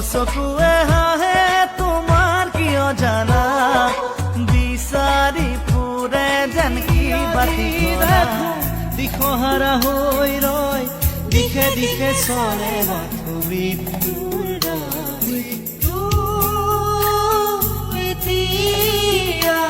চকুৱে হাঁহে তোমাৰ কিয় জানা বিচাৰি ফুৰে যেন কিবা দেখো দিশহাৰা হৈ ৰয় দিশে দিশে চলে মৃত্যুৰ মৃত্যু এতিয়া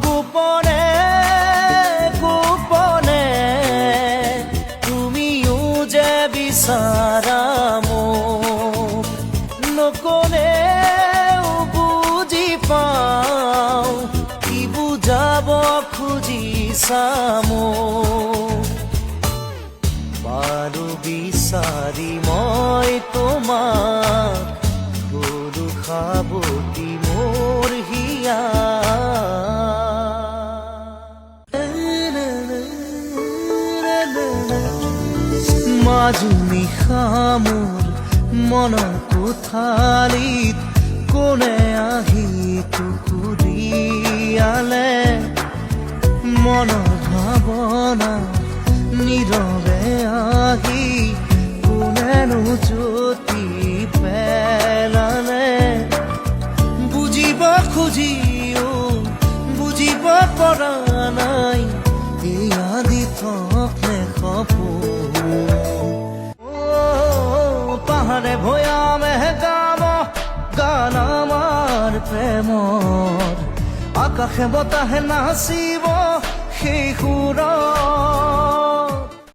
গোপনে গোপনে তুমিও যে বিচাৰা মোক নকলেও বুজি পাওঁ কি বুজাব খুজিছা মোক বাৰু বিচাৰি মই তোমাক গৰু খাবতি মোৰ হিয়া মাজু নিশা মোৰ মনৰ কোঠালিত কোনে আহি টুকুৰিয়ালে মনৰ ভাৱনা নীৰৱে আহি কোনেনো জ্যোতি পেলালে বুজিব খুজিও বুজিব পৰা নাই এয়া দি থকলে সপোন পাহাৰে ভৈয়ামে গাব গান আমাৰ প্ৰেমৰ আকাশে বতাহে নাচিব সেই সুৰৰ